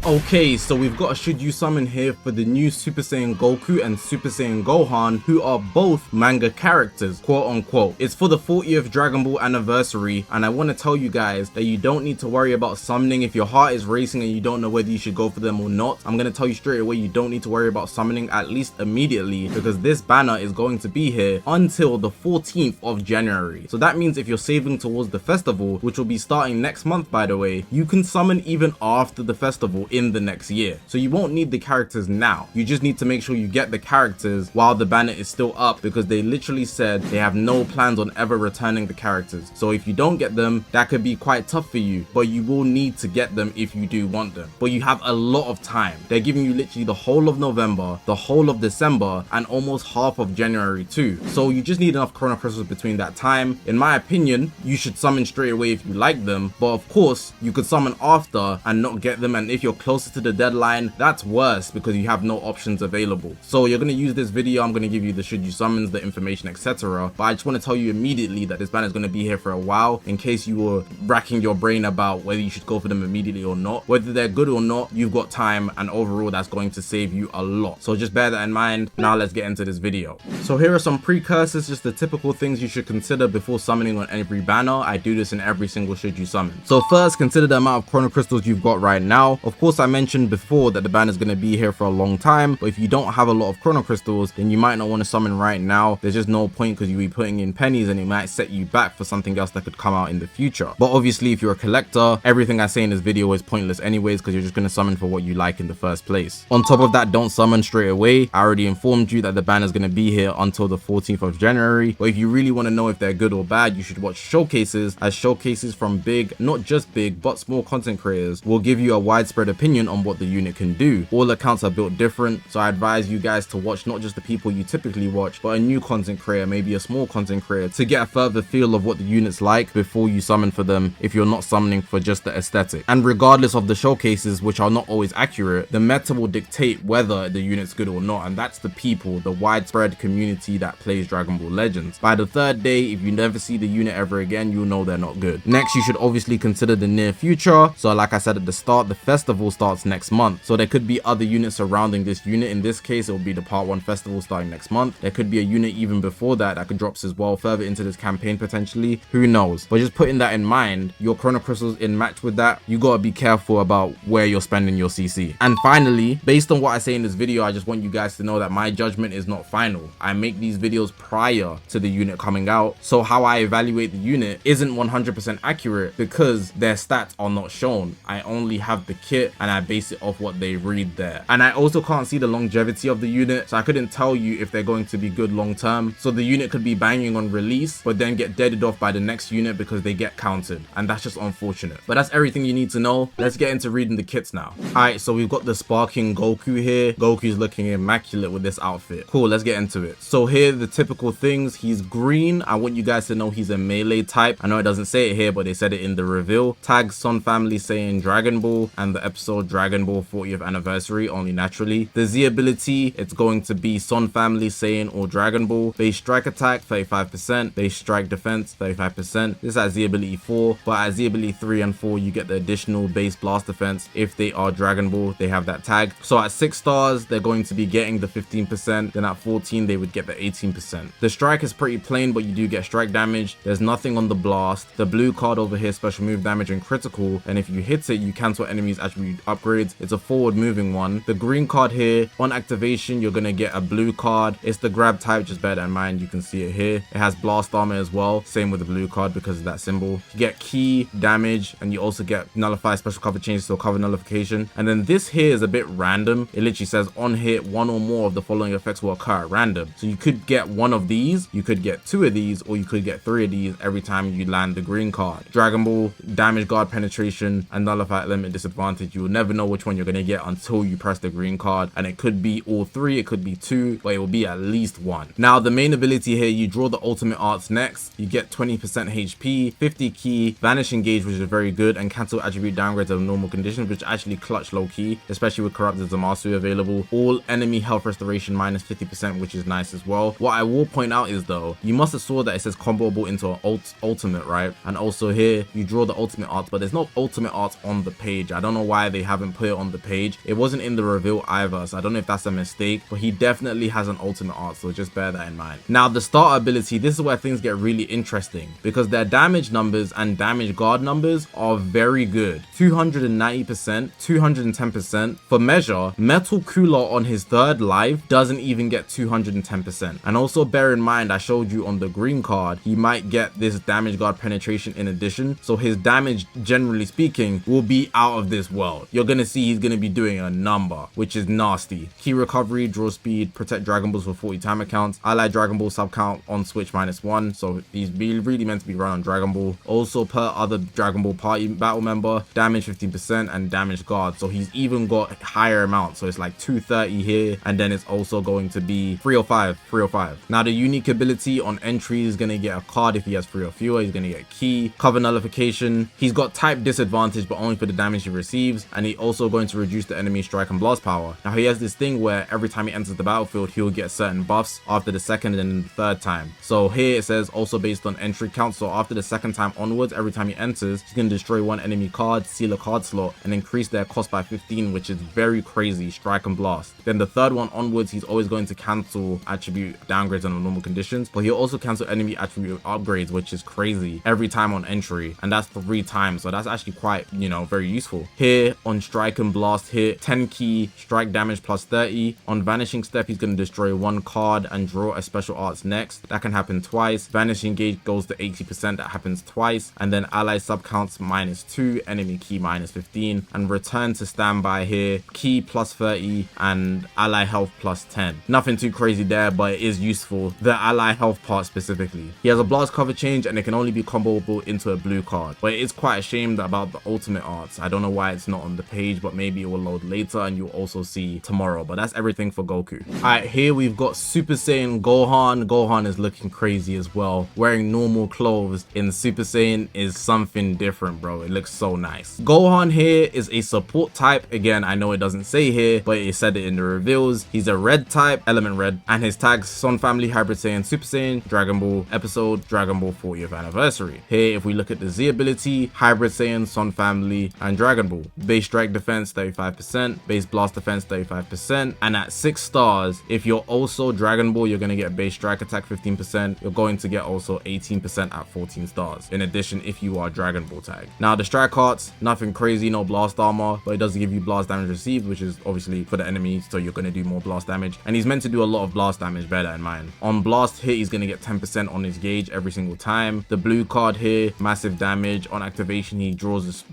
Okay, so we've got a Should You Summon here for the new Super Saiyan Goku and Super Saiyan Gohan, who are both manga characters, quote unquote. It's for the 40th Dragon Ball anniversary, and I want to tell you guys that you don't need to worry about summoning. If your heart is racing and you don't know whether you should go for them or not, I'm going to tell you straight away you don't need to worry about summoning, at least immediately, because this banner is going to be here until the 14th of January. So that means if you're saving towards the festival, which will be starting next month by the way, you can summon even after the festival in the next year. So you won't need the characters now. You just need to make sure you get the characters while the banner is still up, because they literally said they have no plans on ever returning the characters. So if you don't get them, that could be quite tough for you, but you will need to get them if you do want them. But you have a lot of time. They're giving you literally the whole of November, the whole of December, and almost half of January too. So you just need enough Chrono Crystals between that time. In my opinion, you should summon straight away if you like them, but of course you could summon after and not get them, and if you're closer to the deadline, that's worse because you have no options available. So you're going to use this video, I'm going to give you the should you summons, the information, etc. But I just want to tell you immediately that this banner is going to be here for a while, in case you were racking your brain about whether you should go for them immediately or not. Whether they're good or not, you've got time, and overall that's going to save you a lot. So just bear that in mind. Now let's get into this video. So here are some precursors, just the typical things you should consider before summoning on every banner. I do this in every single should you summon. So first, consider the amount of Chrono Crystals you've got right now. Of course, I mentioned before that the banner is going to be here for a long time, but if you don't have a lot of Chrono Crystals, then you might not want to summon right now. There's just no point, because you'll be putting in pennies and it might set you back for something else that could come out in the future. But obviously, if you're a collector, everything I say in this video is pointless anyways, because you're just going to summon for what you like in the first place. On top of that, don't summon straight away. I already informed you that the banner is going to be here until the 14th of January, but if you really want to know if they're good or bad, you should watch showcases, as showcases from big, not just big, but small content creators will give you a widespread opinion on what the unit can do. All accounts are built different, so I advise you guys to watch not just the people you typically watch, but a new content creator, maybe a small content creator, to get a further feel of what the unit's like before you summon for them, if you're not summoning for just the aesthetic. And regardless of the showcases, which are not always accurate, the meta will dictate whether the unit's good or not, and that's the people, the widespread community that plays Dragon Ball Legends. By the third day, if you never see the unit ever again, you'll know they're not good. Next, you should obviously consider the near future. So like I said at the start, the festival starts next month, so there could be other units surrounding this unit. In this case, it will be the part 1 festival starting next month. There could be a unit even before that could drop as well further into this campaign potentially, who knows. But just putting that in mind, your Chrono Crystals in match with that, you gotta be careful about where you're spending your CC. And finally, based on what I say in this video, I just want you guys to know that my judgment is not final. I make these videos prior to the unit coming out, so how I evaluate the unit isn't 100% accurate because their stats are not shown. I only have the kit and I base it off what they read there. And I also can't see the longevity of the unit, so I couldn't tell you if they're going to be good long term. So the unit could be banging on release, but then get deaded off by the next unit because they get counted, and that's just unfortunate. But that's everything you need to know. Let's get into reading the kits now. Alright, so we've got the sparking Goku here. Goku's looking immaculate with this outfit. Cool, let's get into it. So here are the typical things. He's green. I want you guys to know he's a melee type. I know it doesn't say it here, but they said it in the reveal. Tag Son Family saying Dragon Ball, and the episode Dragon Ball 40th anniversary only naturally. The Z ability, it's going to be Son Family saying or Dragon Ball. Base strike attack 35%, base strike defense 35%. This is at Z ability 4, but at Z ability 3 and 4 you get the additional base blast defense. If they are Dragon Ball, they have that tag. So at 6 stars they're going to be getting the 15%, then at 14 they would get the 18%. The strike is pretty plain, but you do get strike damage. There's nothing on the blast. The blue card over here, special move damage and critical, and if you hit it you cancel enemies attribute upgrades. It's a forward moving one. The green card here, on activation you're gonna get a blue card. It's the grab type, just bear that in mind. You can see it here. It has blast armor as well, same with the blue card because of that symbol. You get key damage, and you also get nullify special cover changes to cover nullification. And then this here is a bit random. It literally says on hit one or more of the following effects will occur at random. So you could get one of these, you could get 2 of these, or you could get 3 of these every time you land the green card. Dragon Ball, damage, guard, penetration, and nullify limit disadvantage. You will never know which one you're going to get until you press the green card, and it could be all 3, it could be 2, but it will be at least 1. Now the main ability here, you draw the ultimate arts next. You get 20% HP, 50 key, vanish engage, which is very good, and cancel attribute downgrades of normal conditions, which actually clutch low key, especially with corrupted Zamasu available. All enemy health restoration minus 50%, which is nice as well. What I will point out is though, you must have saw that it says comboable into an ultimate, right? And also here you draw the ultimate arts, but there's no ultimate arts on the page. I don't know why they haven't put it on the page. It wasn't in the reveal either, so I don't know if that's a mistake, but he definitely has an ultimate art, so just bear that in mind. Now the starter ability, this is where things get really interesting because their damage numbers and damage guard numbers are very good. 290%, 210%. For measure, Metal Cooler on his third life doesn't even get 210%. And also bear in mind, I showed you on the green card, he might get this damage guard penetration in addition, so his damage, generally speaking, will be out of this world. You're gonna see he's gonna be doing a number, which is nasty. Key recovery, draw speed, protect Dragon Balls for 40 timer counts, ally Dragon Ball sub count on switch -1, so he's really meant to be run on Dragon Ball. Also per other Dragon Ball party battle member, damage 15% and damage guard, so he's even got higher amounts, so it's like 230 here, and then it's also going to be 305. Now the unique ability on entry is gonna get a card if he has 3 or fewer. He's gonna get key, cover nullification. He's got type disadvantage, but only for the damage he receives, and he's also going to reduce the enemy strike and blast power. Now he has this thing where every time he enters the battlefield, he'll get certain buffs after the second and the third time. So here it says also based on entry count, so after the second time onwards, every time he enters, he's gonna destroy one enemy card, seal a card slot, and increase their cost by 15, which is very crazy. Strike and blast. Then the third one onwards, he's always going to cancel attribute downgrades under normal conditions, but he'll also cancel enemy attribute upgrades, which is crazy, every time on entry, and that's 3 times, so that's actually quite, you know, very useful. Here on strike and blast hit, 10 key, strike damage plus 30. On vanishing step, he's going to destroy 1 card and draw a special arts next. That can happen twice. Vanishing gauge goes to 80%, that happens twice. And then ally sub counts -2, enemy key -15, and return to standby here, key plus 30 and ally health plus 10. Nothing too crazy there, but it is useful, the ally health part specifically. He has a blast cover change and it can only be comboable into a blue card, but it is quite a shame about the ultimate arts. I don't know why it's not on the page, but maybe it will load later and you'll also see tomorrow. But that's everything for Goku. Alright, here we've got Super Saiyan Gohan. Gohan is looking crazy as well. Wearing normal clothes in Super Saiyan is something different, bro. It looks so nice. Gohan here is a support type. Again, I know it doesn't say here, but it said it in the reveals. He's a red type, element red, and his tags Son Family, Hybrid Saiyan, Super Saiyan, Dragon Ball episode, Dragon Ball 40th anniversary. Here, if we look at the Z ability, Hybrid Saiyan, Son Family, and Dragon Ball. Base strike defense 35%, base blast defense 35%, and at 6 stars, if you're also Dragon Ball, you're gonna get base strike attack 15%. You're going to get also 18% at 14 stars. In addition, if you are Dragon Ball tag. Now the strike arts, nothing crazy, no blast armor, but it does give you blast damage received, which is obviously for the enemy, so you're gonna do more blast damage. And he's meant to do a lot of blast damage, bear that in mind. On blast hit, he's gonna get 10% on his gauge every single time. The blue card here, massive damage. On activation, he draws this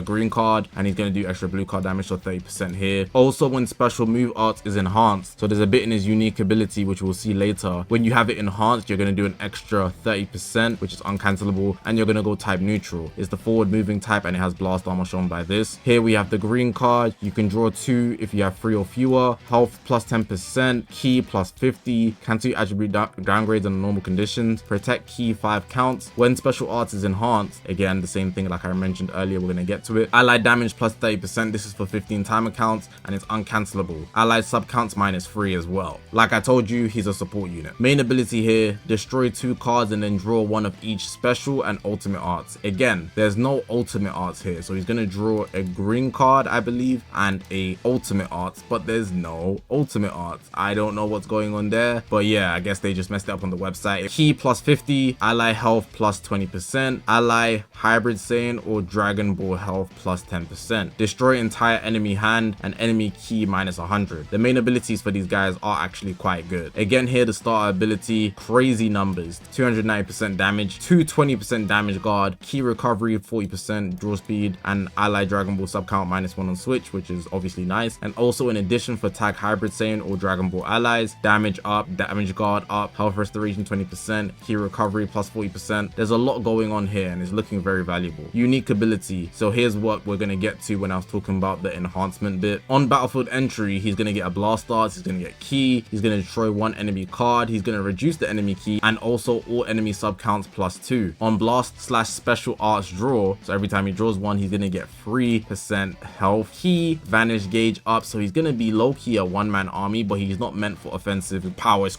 green card, and he's gonna do extra blue card damage, so 30% here. Also, when special move art is enhanced, so there's a bit in his unique ability, which we'll see later. When you have it enhanced, you're gonna do an extra 30%, which is uncancelable, and you're gonna go type neutral. It's the forward moving type, and it has blast armor shown by this. Here we have the green card. You can draw 2 if you have 3 or fewer. Health plus 10%, key plus 50, cancel attribute downgrades under normal conditions, protect key 5 counts. When special arts is enhanced, again the same thing like I mentioned earlier, we're gonna get to it. Allied damage plus 30%, this is for 15 timer counts, and it's uncancelable. Allied sub counts -3 as well. Like I told you, he's a support unit. Main ability here, destroy 2 cards and then draw 1 of each special and ultimate arts. Again, there's no ultimate arts here, so he's gonna draw a green card, I believe, and a ultimate arts, but there's no ultimate arts. I don't know what's going on there, but yeah, I guess they just messed it up on the website. Key plus 50, ally health plus 20%, ally hybrid Saiyan or Dragon Ball health plus 10%. Destroy entire enemy hand and enemy key -100. The main abilities for these guys are actually quite good. Again here, the starter ability, crazy numbers, 290% damage, 220% damage guard, key recovery 40%, draw speed, and ally Dragon Ball sub count -1 on switch, which is obviously nice. And also in addition for tag hybrid Saiyan or Dragon Ball allies, damage up, damage guard up, health restoration 20%, key recovery plus 40%. There's a lot going on here and it's looking very valuable. Unique ability, so here's what we're gonna get to when I was talking about the enhancement bit. On battlefield entry, he's gonna get a blast arts, he's gonna get key, he's gonna destroy 1 enemy card, he's gonna reduce the enemy key, and also all enemy sub counts +2. On blast/special arts draw, so every time he draws 1, he's gonna get 3% health. Key, vanish gauge up, so he's gonna be low-key a one-man army, but he's not meant for offensive powers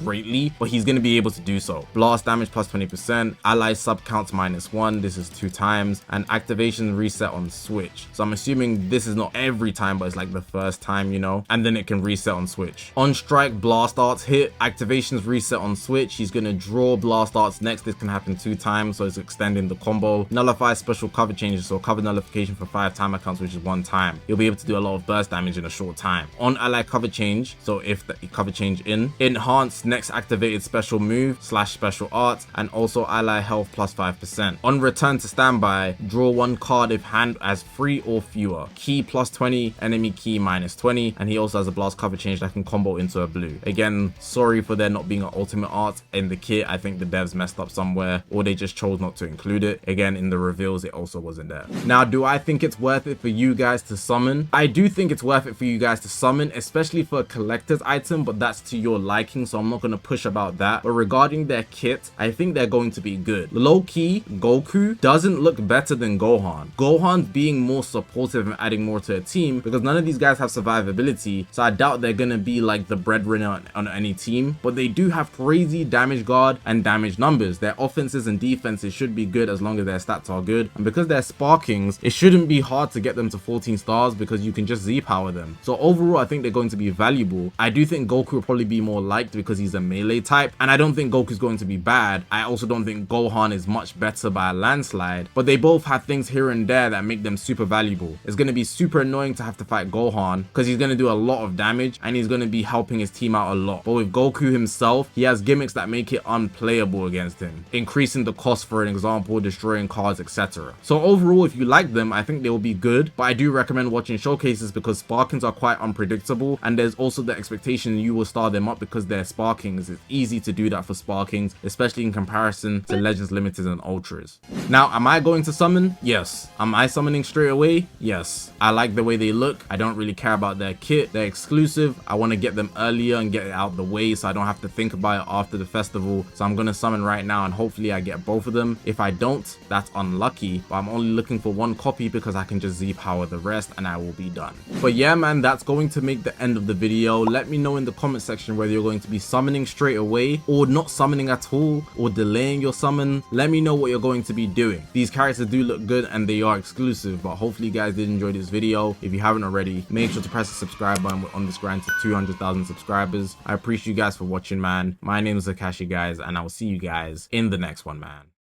greatly, but he's gonna be able to do so. Blast damage plus 20%, ally sub counts -1, this is 2 times, and activation reset on switch. So I'm assuming this is not every time, but it's like the first time, you know, and then it can reset on switch. On strike, blast arts hit, activations reset on switch. He's gonna draw blast arts next. This can happen 2 times, so it's extending the combo. Nullify special cover changes, so cover nullification for 5 timer counts, which is 1 time. You'll be able to do a lot of burst damage in a short time. On ally cover change, so if the cover change in, enhance next activated special move / special art, and also ally health plus 5%. On return to standby, draw 1 card if hand as 3 or fewer. Key plus 20, enemy key minus 20, and he also has a blast cover change that can combo into a blue. Again, sorry for there not being an ultimate art in the kit. I think the devs messed up somewhere, or they just chose not to include it. Again, in the reveals, it also wasn't there. Now, do I think it's worth it for you guys to summon? I do think it's worth it for you guys to summon, especially for a collector's item, but that's to your liking, so I'm not going to push about that. But regarding their kit, I think they're going to be good. Low-key, Goku doesn't look better than Gohan. Gohan's being more supportive and adding more to a team because none of these guys have survivability, so I doubt they're going to be like the breadwinner on any team, but they do have crazy damage guard and damage numbers. Their offenses and defenses should be good as long as their stats are good, and because they're sparkings, it shouldn't be hard to get them to 14 stars because you can just Z-power them. So overall, I think they're going to be valuable. I do think Goku will probably be more liked because he's a melee type, and I don't think Goku's going to be bad. I also don't think Gohan is much better by a landslide, but they both have things here and there that make them super valuable. It's going to be super annoying to have to fight Gohan because he's going to do a lot of damage and he's going to be helping his team out a lot. But with Goku himself, he has gimmicks that make it unplayable against him, increasing the cost, for an example, destroying cards, etc. So overall, if you like them, I think they will be good, but I do recommend watching showcases because sparkings are quite unpredictable, and there's also the expectation you will star them up because they're sparkings. It's easy to do that for sparkings, especially in comparison to Legends Limited and Ultras. Now, am I going to summon? Yes. Am I summoning straight away? Yes. I like the way they look. I don't really care about their kit. They're exclusive. I want to get them earlier and get it out the way so I don't have to think about it after the festival. So I'm going to summon right now and hopefully I get both of them. If I don't, that's unlucky, but I'm only looking for 1 copy because I can just Z-power the rest and I will be done. But yeah, man, that's going to make the end of the video. Let me know in the comment section whether you're going to be summoning straight away or not summoning at all or delaying your summon. Let me know what you're going to be doing. These characters do look good and they are exclusive, but hopefully you guys did enjoy this video. If you haven't already, make sure to press the subscribe button. We're on this grind to 200,000 subscribers. I appreciate you guys for watching, man. My name is ZAKASHI, guys, and I will see you guys in the next one, man.